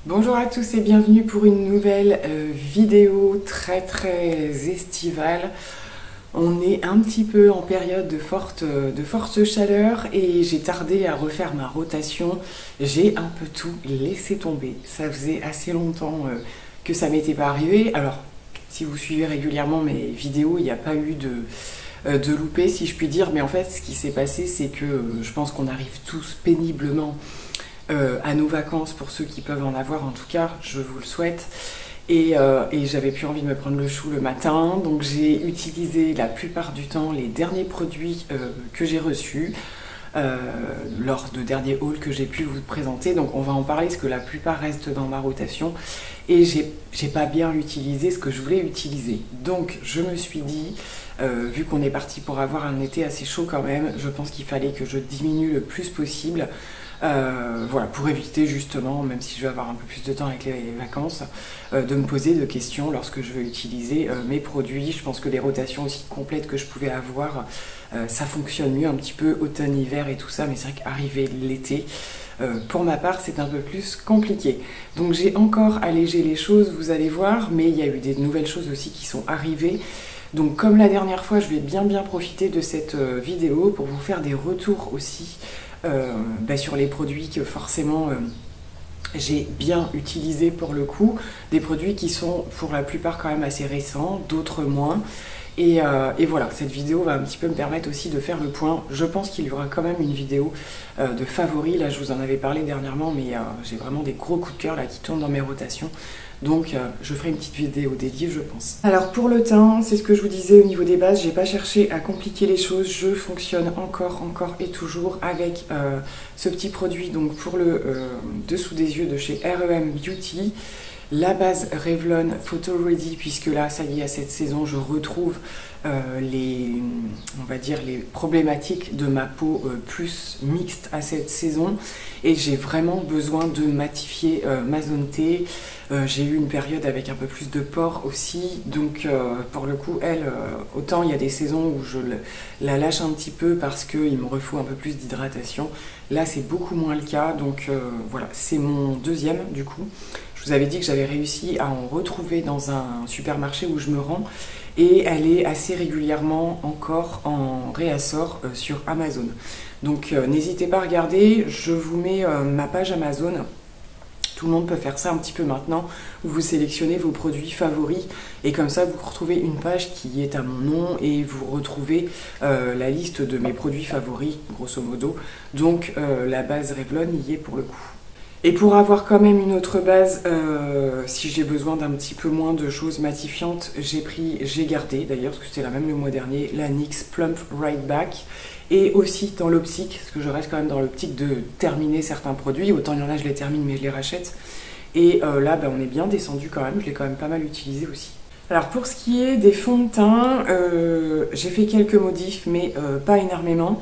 Bonjour à tous et bienvenue pour une nouvelle vidéo très estivale. On est un petit peu en période de forte chaleur et j'ai tardé à refaire ma rotation. J'ai un peu tout laissé tomber. Ça faisait assez longtemps que ça m'était pas arrivé. Alors, si vous suivez régulièrement mes vidéos, il n'y a pas eu de loupé si je puis dire. Mais en fait, ce qui s'est passé, c'est que je pense qu'on arrive tous péniblement à nos vacances, pour ceux qui peuvent en avoir, en tout cas je vous le souhaite, et j'avais plus envie de me prendre le chou le matin, donc j'ai utilisé la plupart du temps les derniers produits que j'ai reçus lors de derniers hauls que j'ai pu vous présenter. Donc on va en parler parce que la plupart restent dans ma rotation et j'ai pas bien utilisé ce que je voulais utiliser. Donc je me suis dit, vu qu'on est parti pour avoir un été assez chaud quand même, je pense qu'il fallait que je diminue le plus possible. Voilà, pour éviter justement, même si je vais avoir un peu plus de temps avec les vacances, de me poser de questions lorsque je veux utiliser mes produits. Je pense que les rotations aussi complètes que je pouvais avoir, ça fonctionne mieux un petit peu automne-hiver et tout ça, mais c'est vrai qu'arriver l'été, pour ma part, c'est un peu plus compliqué. Donc j'ai encore allégé les choses, vous allez voir, mais il y a eu des nouvelles choses aussi qui sont arrivées. Donc comme la dernière fois, je vais bien profiter de cette vidéo pour vous faire des retours aussi sur les produits que forcément j'ai bien utilisés pour le coup, des produits qui sont pour la plupart quand même assez récents, d'autres moins. Et voilà, cette vidéo va un petit peu me permettre aussi de faire le point. Je pense qu'il y aura quand même une vidéo de favoris. Là, je vous en avais parlé dernièrement, mais j'ai vraiment des gros coups de cœur là qui tournent dans mes rotations. Donc je ferai une petite vidéo dédiée, je pense. Alors pour le teint, c'est ce que je vous disais au niveau des bases, j'ai pas cherché à compliquer les choses, je fonctionne encore et toujours avec ce petit produit, donc pour le dessous des yeux de chez REM Beauty. La base Revlon Photo Ready, puisque là, ça y est, à cette saison, je retrouve on va dire, les problématiques de ma peau plus mixtes à cette saison. Et j'ai vraiment besoin de matifier ma zone T. J'ai eu une période avec un peu plus de pores aussi. Donc, pour le coup, autant il y a des saisons où je la lâche un petit peu parce qu'il me refaut un peu plus d'hydratation. Là, c'est beaucoup moins le cas. Donc, voilà, c'est mon deuxième, du coup. Je vous avais dit que j'avais réussi à en retrouver dans un supermarché où je me rends et elle est assez régulièrement encore en réassort sur Amazon. Donc n'hésitez pas à regarder, je vous mets ma page Amazon. Tout le monde peut faire ça un petit peu maintenant, où vous sélectionnez vos produits favoris et comme ça vous retrouvez une page qui est à mon nom et vous retrouvez la liste de mes produits favoris, grosso modo. Donc la base Revlon y est pour le coup. Et pour avoir quand même une autre base, si j'ai besoin d'un petit peu moins de choses matifiantes, j'ai gardé d'ailleurs, parce que c'était la même le mois dernier, la NYX Plump Right Back. Et aussi dans l'optique, parce que je reste quand même dans l'optique de terminer certains produits, autant il y en a je les termine mais je les rachète. Et là on est bien descendu quand même, je l'ai quand même pas mal utilisé aussi. Alors pour ce qui est des fonds de teint, j'ai fait quelques modifs mais pas énormément.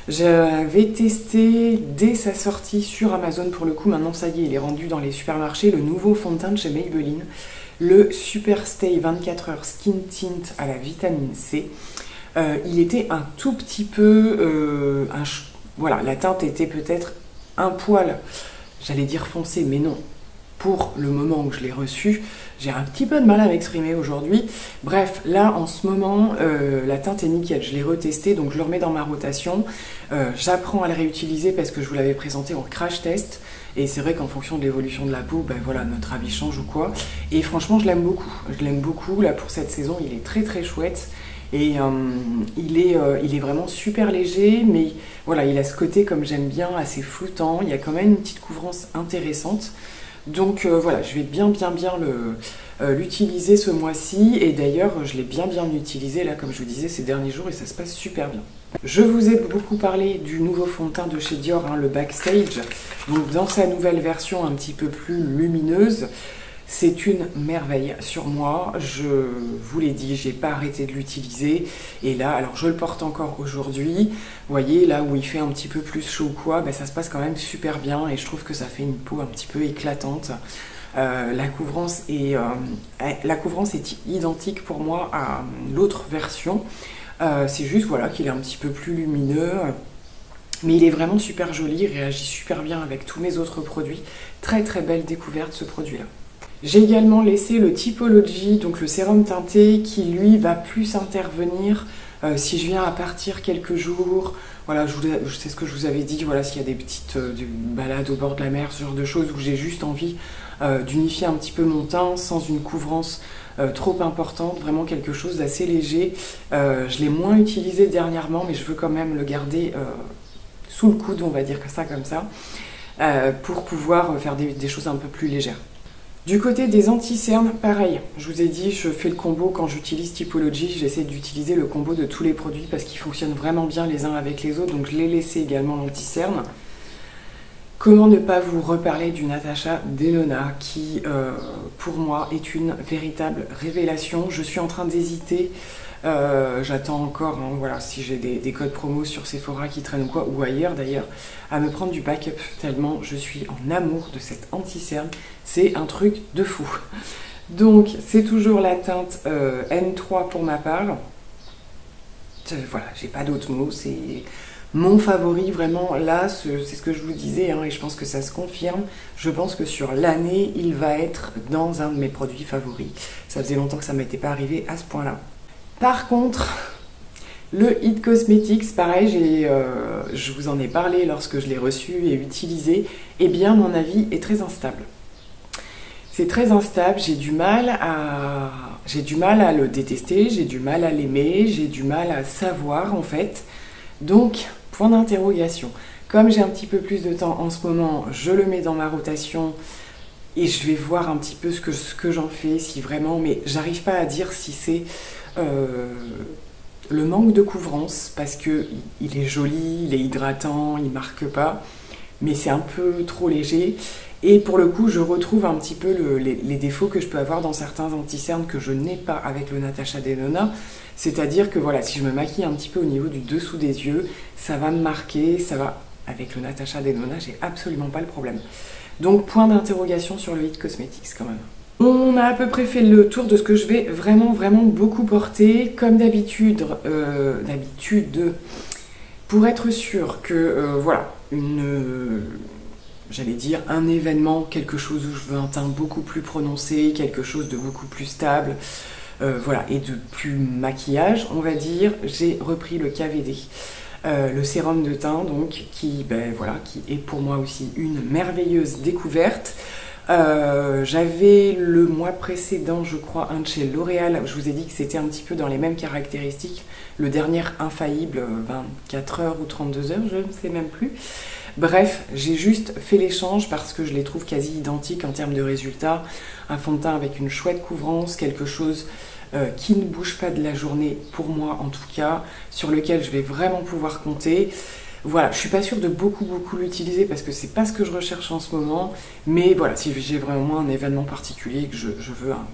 J'avais testé dès sa sortie sur Amazon, pour le coup maintenant ça y est, il est rendu dans les supermarchés, le nouveau fond de teint de chez Maybelline, le Super Stay 24 heures Skin Tint à la vitamine C. Il était un tout petit peu, voilà, la teinte était peut-être un poil, j'allais dire foncé, mais non. Pour le moment où je l'ai reçu, j'ai un petit peu de mal à m'exprimer aujourd'hui. Bref, là en ce moment, la teinte est nickel. Je l'ai retesté, donc je le remets dans ma rotation. J'apprends à le réutiliser parce que je vous l'avais présenté en crash test. Et c'est vrai qu'en fonction de l'évolution de la peau, ben voilà, notre avis change ou quoi. Et franchement, je l'aime beaucoup. Je l'aime beaucoup. Là pour cette saison, il est très chouette. Et il est vraiment super léger, mais voilà, il a ce côté, comme j'aime bien, assez floutant. Il y a quand même une petite couvrance intéressante. Donc voilà, je vais bien l'utiliser ce mois-ci et d'ailleurs je l'ai bien utilisé là comme je vous disais ces derniers jours et ça se passe super bien. Je vous ai beaucoup parlé du nouveau fond de teint de chez Dior, hein, le Backstage, donc dans sa nouvelle version un petit peu plus lumineuse. C'est une merveille sur moi, je vous l'ai dit, j'ai pas arrêté de l'utiliser. Et là, alors je le porte encore aujourd'hui. Vous voyez, là où il fait un petit peu plus chaud ou quoi, ben ça se passe quand même super bien et je trouve que ça fait une peau un petit peu éclatante. La couvrance est identique pour moi à l'autre version. C'est juste voilà, qu'il est un petit peu plus lumineux. Mais il est vraiment super joli, il réagit super bien avec tous mes autres produits. Très très belle découverte ce produit-là. J'ai également laissé le Typology, donc le sérum teinté, qui lui va plus intervenir si je viens à partir quelques jours. Voilà, je sais ce que je vous avais dit, voilà, s'il y a des petites balades au bord de la mer, ce genre de choses où j'ai juste envie d'unifier un petit peu mon teint sans une couvrance trop importante, vraiment quelque chose d'assez léger. Je l'ai moins utilisé dernièrement, mais je veux quand même le garder sous le coude, on va dire ça comme ça, pour pouvoir faire des choses un peu plus légères. Du côté des anti-cernes, pareil, je vous ai dit, je fais le combo quand j'utilise Typology, j'essaie d'utiliser le combo de tous les produits parce qu'ils fonctionnent vraiment bien les uns avec les autres, donc je l'ai laissé également l'anti-cerne. Comment ne pas vous reparler du Natasha Denona qui, pour moi, est une véritable révélation. Je suis en train d'hésiter, j'attends encore, hein, voilà, si j'ai des codes promo sur Sephora qui traînent ou quoi, ou ailleurs d'ailleurs, à me prendre du backup tellement je suis en amour de cette anti-cerne. C'est un truc de fou. Donc, c'est toujours la teinte N3 pour ma part. Voilà, j'ai pas d'autres mots, c'est mon favori vraiment. Là, c'est ce que je vous disais, hein, et je pense que ça se confirme. Je pense que sur l'année, il va être dans un de mes produits favoris. Ça faisait longtemps que ça ne m'était pas arrivé à ce point-là. Par contre, le It Cosmetics, pareil, je vous en ai parlé lorsque je l'ai reçu et utilisé, eh bien mon avis est très instable. C'est très instable, j'ai du mal à le détester, j'ai du mal à l'aimer, j'ai du mal à savoir en fait. Donc, point d'interrogation. Comme j'ai un petit peu plus de temps en ce moment, je le mets dans ma rotation et je vais voir un petit peu ce que j'en fais, si vraiment, mais j'arrive pas à dire si c'est le manque de couvrance, parce que il est joli, il est hydratant, il marque pas, mais c'est un peu trop léger. Et pour le coup, je retrouve un petit peu les défauts que je peux avoir dans certains anti-cernes que je n'ai pas avec le Natasha Denona. C'est-à-dire que voilà, si je me maquille un petit peu au niveau du dessous des yeux, ça va me marquer, ça va... Avec le Natasha Denona, j'ai absolument pas le problème. Donc, point d'interrogation sur le It Cosmetics quand même. On a à peu près fait le tour de ce que je vais vraiment beaucoup porter. Comme d'habitude, pour être sûr que, voilà, j'allais dire un événement, quelque chose où je veux un teint beaucoup plus prononcé, quelque chose de beaucoup plus stable, voilà, et de plus maquillage, on va dire, j'ai repris le KVD. Le sérum de teint, donc, qui est pour moi aussi une merveilleuse découverte. J'avais le mois précédent, je crois, un de chez L'Oréal. Je vous ai dit que c'était un petit peu dans les mêmes caractéristiques. Le dernier infaillible, 24 heures ou 32 heures, je ne sais même plus. Bref, j'ai juste fait l'échange parce que je les trouve quasi identiques en termes de résultats. Un fond de teint avec une chouette couvrance, quelque chose qui ne bouge pas de la journée, pour moi en tout cas, sur lequel je vais vraiment pouvoir compter. Voilà, je suis pas sûre de beaucoup l'utiliser parce que c'est pas ce que je recherche en ce moment, mais voilà, si j'ai vraiment un événement particulier, que je veux un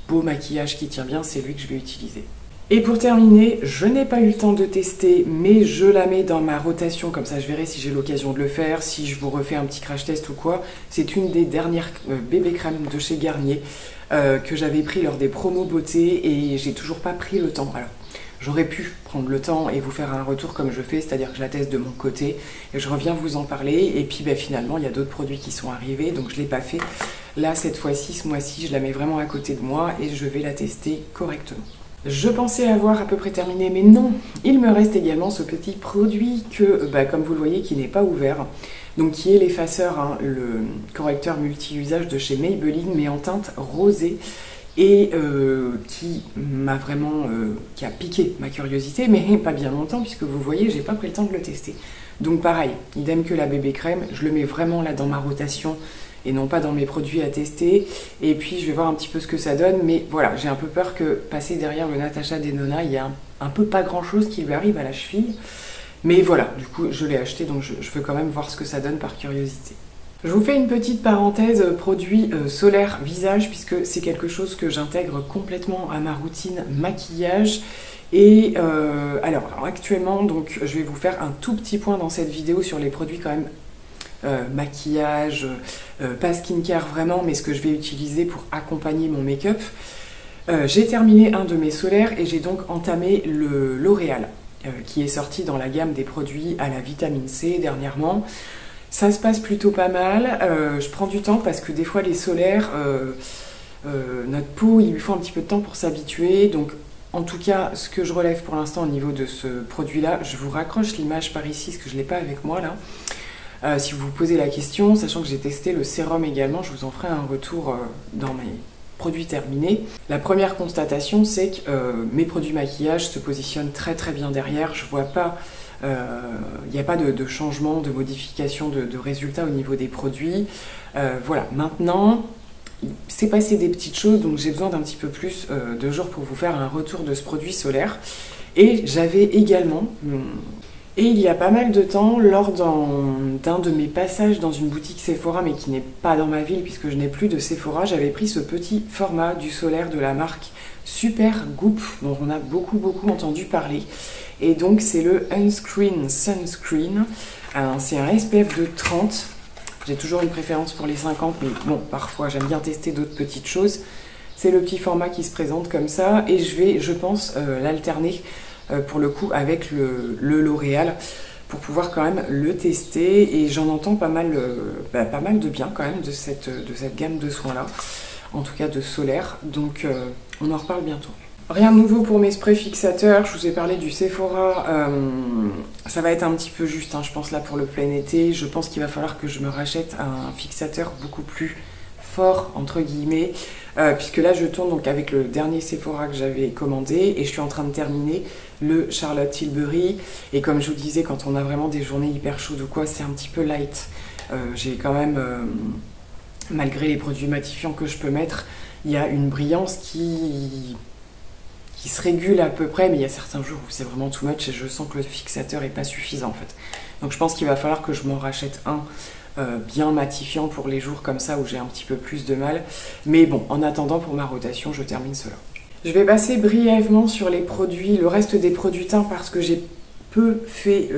beau maquillage qui tient bien, c'est lui que je vais utiliser. Et pour terminer, je n'ai pas eu le temps de tester, mais je la mets dans ma rotation, comme ça je verrai si j'ai l'occasion de le faire, si je vous refais un petit crash test ou quoi. C'est une des dernières bébé crèmes de chez Garnier que j'avais pris lors des promos beauté et j'ai toujours pas pris le temps. Alors, j'aurais pu prendre le temps et vous faire un retour comme je fais, c'est-à-dire que je la teste de mon côté et je reviens vous en parler. Et puis finalement, il y a d'autres produits qui sont arrivés, donc je ne l'ai pas fait. Là, cette fois-ci, ce mois-ci, je la mets vraiment à côté de moi et je vais la tester correctement. Je pensais avoir à peu près terminé, mais non, il me reste également ce petit produit que, comme vous le voyez, qui n'est pas ouvert, donc qui est l'effaceur, hein, le correcteur multi-usage de chez Maybelline, mais en teinte rosée, et qui m'a vraiment, qui a piqué ma curiosité, mais pas bien longtemps, puisque vous voyez, j'ai pas pris le temps de le tester. Donc pareil, idem que la bébé crème, je le mets vraiment là dans ma rotation, et non pas dans mes produits à tester, et puis je vais voir un petit peu ce que ça donne, mais voilà, j'ai un peu peur que passer derrière le Natasha Denona, il y a un peu pas grand chose qui lui arrive à la cheville, mais voilà, du coup je l'ai acheté, donc je veux quand même voir ce que ça donne par curiosité. Je vous fais une petite parenthèse produit solaire visage, puisque c'est quelque chose que j'intègre complètement à ma routine maquillage. Et alors actuellement, donc, je vais vous faire un tout petit point dans cette vidéo sur les produits quand même maquillage, pas skincare vraiment, mais ce que je vais utiliser pour accompagner mon make-up. J'ai terminé un de mes solaires et j'ai donc entamé le L'Oréal. qui est sorti dans la gamme des produits à la vitamine C dernièrement. Ça se passe plutôt pas mal. Je prends du temps parce que des fois les solaires, notre peau, il lui faut un petit peu de temps pour s'habituer. Donc en tout cas, ce que je relève pour l'instant au niveau de ce produit-là, je vous raccroche l'image par ici, parce que je ne l'ai pas avec moi là. Si vous vous posez la question, sachant que j'ai testé le sérum également, je vous en ferai un retour dans mes produits terminés. La première constatation, c'est que mes produits maquillage se positionnent très très bien derrière. Je vois pas, il n'y a pas de changement, de modification, de résultats au niveau des produits. Voilà, maintenant, c'est passé des petites choses, donc j'ai besoin d'un petit peu plus de jours pour vous faire un retour de ce produit solaire. Et j'avais également... Et il y a pas mal de temps, lors d'un de mes passages dans une boutique Sephora, mais qui n'est pas dans ma ville puisque je n'ai plus de Sephora, j'avais pris ce petit format du solaire de la marque Super Goop, dont on a beaucoup entendu parler. Et donc c'est le Unscreen Sunscreen. C'est un SPF de 30. J'ai toujours une préférence pour les 50, mais bon, parfois j'aime bien tester d'autres petites choses. C'est le petit format qui se présente comme ça, et je vais, je pense, l'alterner pour le coup avec le L'Oréal pour pouvoir quand même le tester, et j'en entends pas mal de bien quand même de cette gamme de soins là, en tout cas de solaire, donc on en reparle bientôt. Rien de nouveau pour mes sprays fixateurs, je vous ai parlé du Sephora, ça va être un petit peu juste, hein, je pense là pour le plein été, je pense qu'il va falloir que je me rachète un fixateur beaucoup plus fort entre guillemets, puisque là je tourne donc avec le dernier Sephora que j'avais commandé et je suis en train de terminer le Charlotte Tilbury, et comme je vous disais, quand on a vraiment des journées hyper chaudes ou quoi, c'est un petit peu light. J'ai quand même, malgré les produits matifiants que je peux mettre, il y a une brillance qui se régule à peu près, mais il y a certains jours où c'est vraiment too much et je sens que le fixateur n'est pas suffisant en fait. Donc je pense qu'il va falloir que je m'en rachète un bien matifiant pour les jours comme ça où j'ai un petit peu plus de mal. Mais bon, en attendant, pour ma rotation, je termine cela. Je vais passer brièvement sur les produits, le reste des produits teint, parce que j'ai peu fait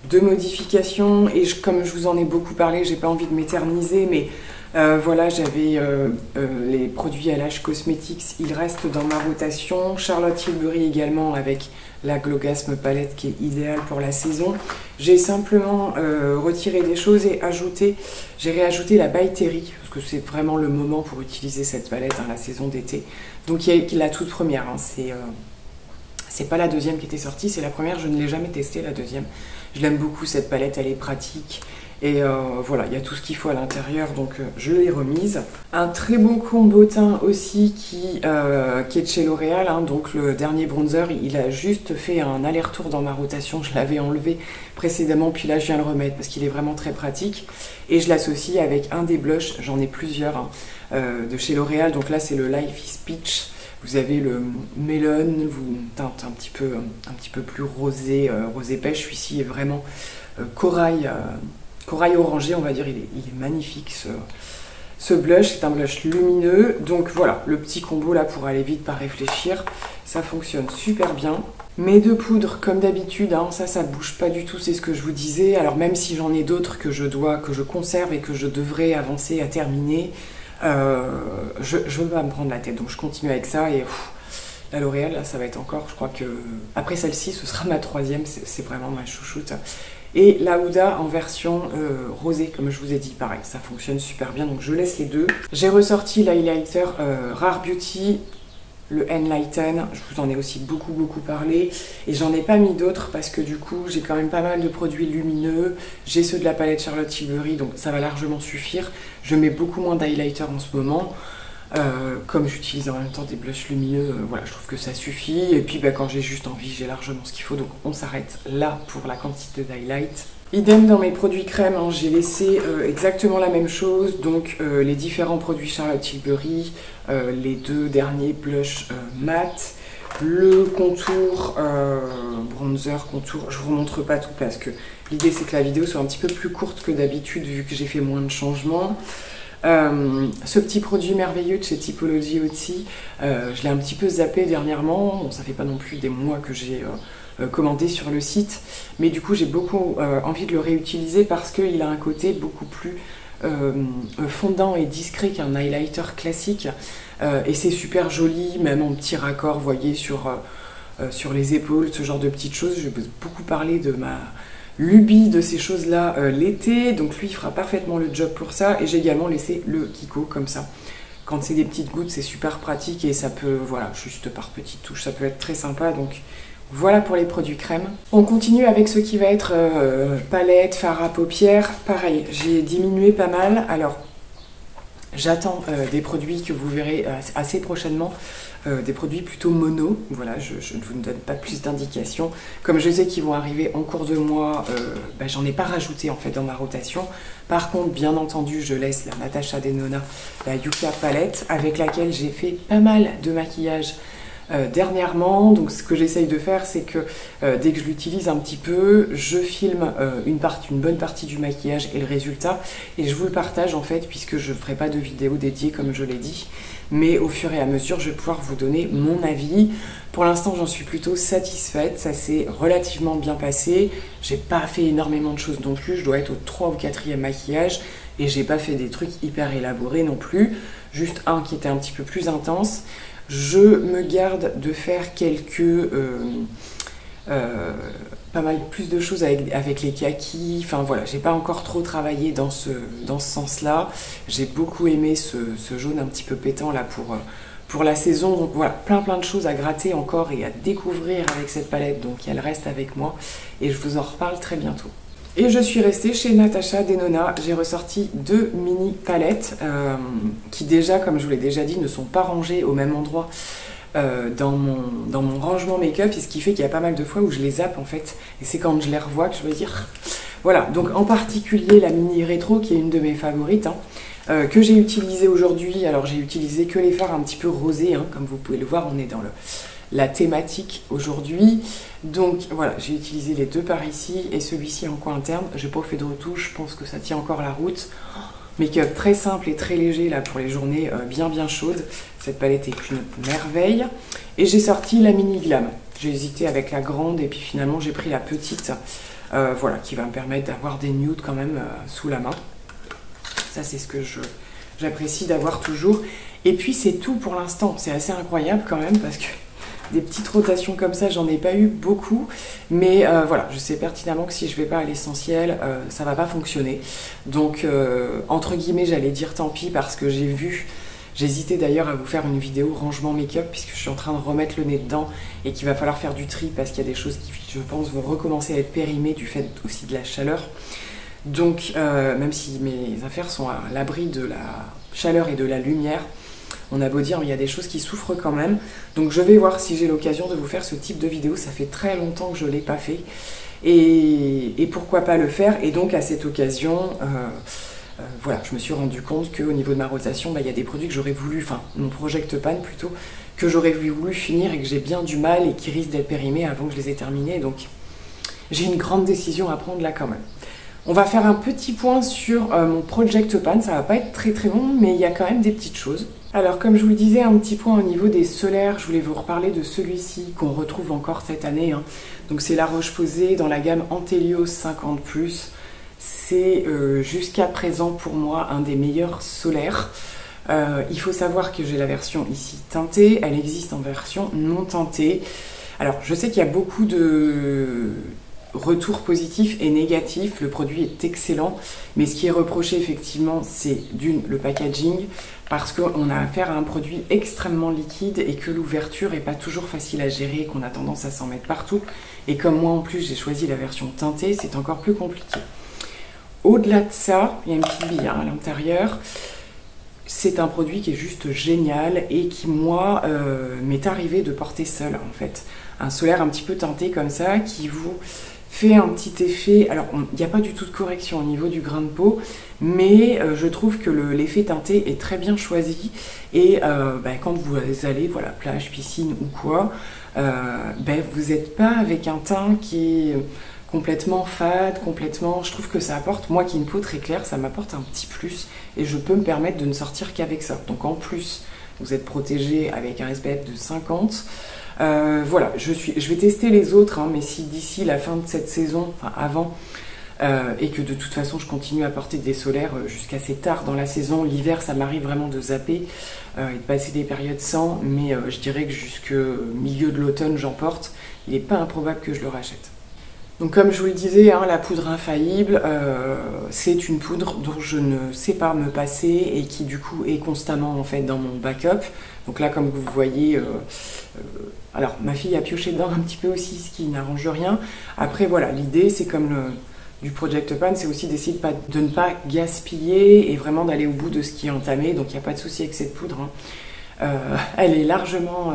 de modifications et comme je vous en ai beaucoup parlé, j'ai pas envie de m'éterniser, mais voilà, j'avais les produits LH Cosmetics, ils restent dans ma rotation. Charlotte Tilbury également avec la Glogasme palette qui est idéale pour la saison. J'ai simplement retiré des choses et j'ai réajouté la By Terry, parce que c'est vraiment le moment pour utiliser cette palette, hein, la saison d'été. Donc il y a la toute première, hein, c'est pas la deuxième qui était sortie, c'est la première, je ne l'ai jamais testée la deuxième. Je l'aime beaucoup cette palette, elle est pratique. Et voilà, il y a tout ce qu'il faut à l'intérieur, donc je l'ai remise. Un très beau combo teint aussi qui est de chez L'Oréal, hein, donc le dernier bronzer, il a juste fait un aller-retour dans ma rotation. Je l'avais enlevé précédemment, puis là je viens le remettre parce qu'il est vraiment très pratique. Et je l'associe avec un des blushs, j'en ai plusieurs, hein, de chez L'Oréal. Donc là c'est le Life is Peach. Vous avez le Melon, vous teinte un petit peu plus rosé, rosé pêche. Celui-ci est vraiment corail orangé, on va dire. Il est magnifique ce blush, c'est un blush lumineux. Donc voilà, le petit combo là pour aller vite, pas réfléchir, ça fonctionne super bien. Mes deux poudres, comme d'habitude, hein, ça bouge pas du tout, c'est ce que je vous disais. Alors même si j'en ai d'autres que je conserve et que je devrais avancer à terminer, je veux pas me prendre la tête, donc je continue avec ça. Et la L'Oréal, là, ça va être encore, je crois que après celle-ci, ce sera ma troisième, c'est vraiment ma chouchoute. Et la Huda en version rosée, comme je vous ai dit, pareil, ça fonctionne super bien, donc je laisse les deux. J'ai ressorti l'highlighter Rare Beauty, le Enlighten, je vous en ai aussi beaucoup parlé, et j'en ai pas mis d'autres parce que du coup j'ai quand même pas mal de produits lumineux. J'ai ceux de la palette Charlotte Tilbury, donc ça va largement suffire. Je mets beaucoup moins d'highlighter en ce moment, comme j'utilise en même temps des blushs lumineux, voilà, je trouve que ça suffit. Et puis quand j'ai juste envie, j'ai largement ce qu'il faut, donc on s'arrête là pour la quantité d'highlight. Idem dans mes produits crème, hein, j'ai laissé exactement la même chose, donc les différents produits Charlotte Tilbury, les deux derniers blushs mat, le contour, bronzer, contour. Je vous montre pas tout parce que l'idée c'est que la vidéo soit un petit peu plus courte que d'habitude vu que j'ai fait moins de changements. Ce petit produit merveilleux de chez Typology aussi, je l'ai un petit peu zappé dernièrement. Bon, ça fait pas non plus des mois que j'ai commandé sur le site, mais du coup j'ai beaucoup envie de le réutiliser parce qu'il a un côté beaucoup plus fondant et discret qu'un highlighter classique, et c'est super joli, même en petit raccord, vous voyez, sur sur les épaules, ce genre de petites choses. Je vais beaucoup parler de ma lubie de ces choses-là l'été, donc lui il fera parfaitement le job pour ça. Et j'ai également laissé le Kiko comme ça. Quand c'est des petites gouttes, c'est super pratique et ça peut, voilà, juste par petites touches, ça peut être très sympa. Donc voilà pour les produits crème. On continue avec ce qui va être palette, fard à paupières. Pareil, j'ai diminué pas mal. Alors, j'attends des produits que vous verrez assez prochainement. Des produits plutôt mono. Voilà, je ne vous donne pas plus d'indications. Comme je sais qu'ils vont arriver en cours de mois, j'en ai pas rajouté en fait dans ma rotation. Par contre, bien entendu, je laisse la Natasha Denona, la Yuka palette, avec laquelle j'ai fait pas mal de maquillage dernièrement. Donc ce que j'essaye de faire, c'est que dès que je l'utilise un petit peu, je filme une bonne partie du maquillage et le résultat, et je vous le partage en fait, puisque je ne ferai pas de vidéo dédiée comme je l'ai dit, mais au fur et à mesure je vais pouvoir vous donner mon avis. Pour l'instant j'en suis plutôt satisfaite, ça s'est relativement bien passé. J'ai pas fait énormément de choses non plus, je dois être au 3 ou 4e maquillage, et j'ai pas fait des trucs hyper élaborés non plus, juste un qui était un petit peu plus intense. Je me garde de faire quelques pas mal plus de choses avec les kakis. Enfin voilà, j'ai pas encore trop travaillé dans ce sens-là. J'ai beaucoup aimé ce jaune un petit peu pétant là pour la saison. Donc voilà, plein de choses à gratter encore et à découvrir avec cette palette. Donc elle reste avec moi et je vous en reparle très bientôt. Et je suis restée chez Natasha Denona. J'ai ressorti 2 mini palettes qui déjà, comme je vous l'ai déjà dit, ne sont pas rangées au même endroit dans mon rangement make-up, et ce qui fait qu'il y a pas mal de fois où je les zappe en fait, et c'est quand je les revois que je veux dire. Voilà, donc en particulier la mini rétro qui est une de mes favorites, que j'ai utilisée aujourd'hui. Alors j'ai utilisé que les fards un petit peu rosés, comme vous pouvez le voir, on est dans la thématique aujourd'hui. Donc voilà, j'ai utilisé les 2 par ici et celui-ci en coin interne. J'ai pas fait de retouche, je pense que ça tient encore la route. Make-up très simple et très léger là pour les journées bien chaudes. Cette palette est une merveille. Et j'ai sorti la mini glam. J'ai hésité avec la grande et puis finalement j'ai pris la petite, voilà, qui va me permettre d'avoir des nudes quand même sous la main. Ça c'est ce que j'apprécie d'avoir toujours. Et puis c'est tout pour l'instant. C'est assez incroyable quand même parce que des petites rotations comme ça, j'en ai pas eu beaucoup, mais voilà, je sais pertinemment que si je vais pas à l'essentiel, ça va pas fonctionner. Donc, entre guillemets, j'allais dire tant pis parce que j'hésitais d'ailleurs à vous faire une vidéo rangement make-up puisque je suis en train de remettre le nez dedans et qu'il va falloir faire du tri parce qu'il y a des choses qui, je pense, vont recommencer à être périmées du fait aussi de la chaleur. Donc, même si mes affaires sont à l'abri de la chaleur et de la lumière, on a beau dire, il y a des choses qui souffrent quand même. Donc je vais voir si j'ai l'occasion de vous faire ce type de vidéo. Ça fait très longtemps que je ne l'ai pas fait. Et pourquoi pas le faire. Et donc à cette occasion, voilà, je me suis rendu compte qu'au niveau de ma rotation, il y a des produits que j'aurais voulu, enfin mon Project Pan plutôt, que j'aurais voulu finir et que j'ai bien du mal et qui risquent d'être périmés avant que je les ai terminés. Donc j'ai une grande décision à prendre là quand même. On va faire un petit point sur mon Project Pan. Ça va pas être très long, mais il y a quand même des petites choses. Alors comme je vous le disais, un petit point au niveau des solaires, je voulais vous reparler de celui-ci qu'on retrouve encore cette année. Donc c'est la Roche-Posay dans la gamme Antelios 50+. C'est jusqu'à présent pour moi un des meilleurs solaires. Il faut savoir que j'ai la version ici teintée, elle existe en version non teintée. Alors je sais qu'il y a beaucoup de retours positifs et négatifs, le produit est excellent, mais ce qui est reproché effectivement c'est le packaging, parce qu'on a affaire à un produit extrêmement liquide et que l'ouverture n'est pas toujours facile à gérer, qu'on a tendance à s'en mettre partout, et comme moi en plus j'ai choisi la version teintée, c'est encore plus compliqué. Au-delà de ça, il y a une petite bille à l'intérieur. C'est un produit qui est juste génial et qui, moi, m'est arrivé de porter seul, en fait. Un solaire un petit peu teinté comme ça, qui vous fait un petit effet... Alors, il n'y a pas du tout de correction au niveau du grain de peau, mais je trouve que l'effet teinté est très bien choisi. Et quand vous allez, voilà, plage, piscine ou quoi, vous n'êtes pas avec un teint qui est complètement fade, complètement... Je trouve que ça apporte, moi qui ai une peau très claire, ça m'apporte un petit plus et je peux me permettre de ne sortir qu'avec ça. Donc en plus, vous êtes protégé avec un SPF de 50. Voilà, je vais tester les autres, mais si d'ici la fin de cette saison, enfin avant, et que de toute façon je continue à porter des solaires jusqu'à assez tard dans la saison. L'hiver ça m'arrive vraiment de zapper et de passer des périodes sans, mais je dirais que jusqu'au milieu de l'automne j'en porte. Il n'est pas improbable que je le rachète. Donc comme je vous le disais, hein, la poudre infaillible, c'est une poudre dont je ne sais pas me passer et qui du coup est constamment en fait dans mon backup. Donc là comme vous voyez, alors ma fille a pioché dedans un petit peu aussi, ce qui n'arrange rien. Après voilà, l'idée c'est comme du Project Pan, c'est aussi d'essayer de ne pas gaspiller et vraiment d'aller au bout de ce qui est entamé. Donc il n'y a pas de souci avec cette poudre, hein. Elle est largement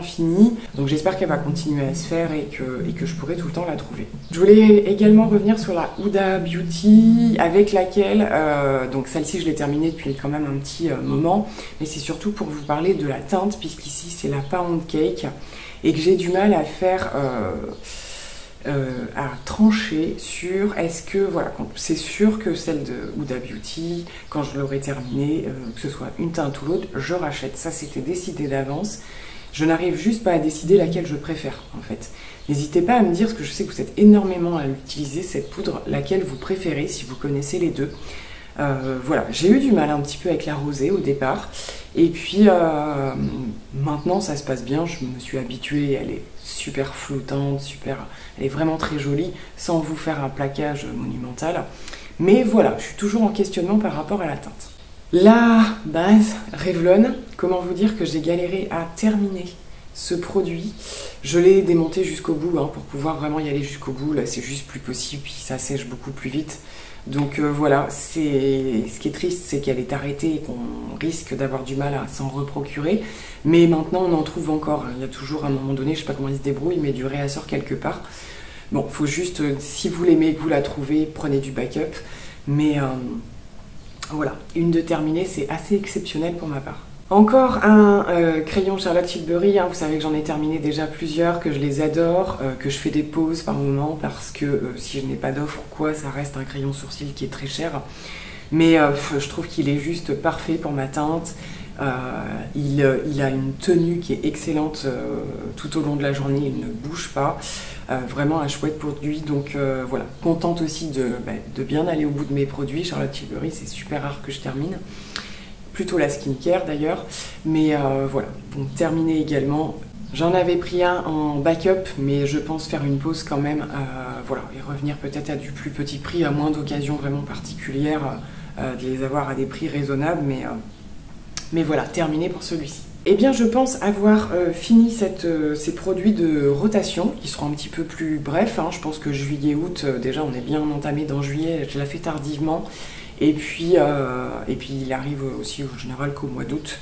finie, donc j'espère qu'elle va continuer à se faire et que je pourrai tout le temps la trouver. Je voulais également revenir sur la Huda Beauty avec laquelle, donc celle-ci je l'ai terminée depuis quand même un petit moment, mais c'est surtout pour vous parler de la teinte, puisqu'ici c'est la Pound Cake et que j'ai du mal à faire... à trancher sur est-ce que, voilà, c'est sûr que celle de Huda Beauty, quand je l'aurai terminée, que ce soit une teinte ou l'autre, je rachète. Ça, c'était décidé d'avance. Je n'arrive juste pas à décider laquelle je préfère, en fait. N'hésitez pas à me dire, parce que je sais que vous êtes énormément à l'utiliser, cette poudre, laquelle vous préférez, si vous connaissez les deux. Voilà, j'ai eu du mal un petit peu avec la rosée au départ, et puis maintenant ça se passe bien, je me suis habituée, elle est super flottante, elle est vraiment très jolie, sans vous faire un plaquage monumental, mais voilà, je suis toujours en questionnement par rapport à la teinte. La base Revlon, comment vous dire que j'ai galéré à terminer ce produit. Je l'ai démonté jusqu'au bout, hein, pour pouvoir vraiment y aller jusqu'au bout. Là c'est juste plus possible, puis ça sèche beaucoup plus vite. Donc voilà, ce qui est triste, c'est qu'elle est arrêtée et qu'on risque d'avoir du mal à s'en reprocurer. Mais maintenant, on en trouve encore. Il y a toujours, à un moment donné, je ne sais pas comment ils se débrouillent, mais du réassort quelque part. Bon, il faut juste, si vous l'aimez, que vous la trouvez, prenez du backup. Mais voilà, une de terminée, c'est assez exceptionnel pour ma part. Encore un crayon Charlotte Tilbury, hein, vous savez que j'en ai terminé déjà plusieurs, que je les adore, que je fais des pauses par moment parce que si je n'ai pas d'offre ou quoi, ça reste un crayon sourcil qui est très cher. Mais je trouve qu'il est juste parfait pour ma teinte. Il a une tenue qui est excellente tout au long de la journée, il ne bouge pas. Vraiment un chouette produit, donc voilà, contente aussi de bien aller au bout de mes produits. Charlotte Tilbury, c'est super rare que je termine. Plutôt la skincare d'ailleurs, mais voilà, donc terminé également. J'en avais pris un en backup, mais je pense faire une pause quand même, voilà, et revenir peut-être à du plus petit prix, à moins d'occasions vraiment particulières, de les avoir à des prix raisonnables, mais voilà, terminé pour celui-ci. Eh bien, je pense avoir fini ces produits de rotation, qui seront un petit peu plus brefs, hein. Je pense que juillet-août, déjà on est bien entamé dans juillet, je la fais tardivement. Et puis il arrive aussi en général qu'au mois d'août,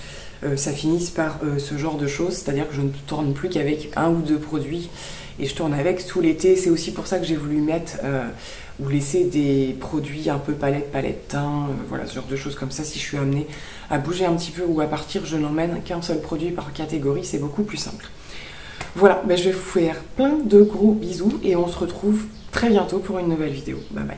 ça finisse par ce genre de choses, c'est-à-dire que je ne tourne plus qu'avec un ou deux produits et je tourne avec tout l'été. C'est aussi pour ça que j'ai voulu mettre ou laisser des produits un peu palette teint, voilà, ce genre de choses comme ça. Si je suis amenée à bouger un petit peu ou à partir, je n'emmène qu'un seul produit par catégorie, c'est beaucoup plus simple. Voilà, je vais vous faire plein de gros bisous et on se retrouve très bientôt pour une nouvelle vidéo. Bye bye.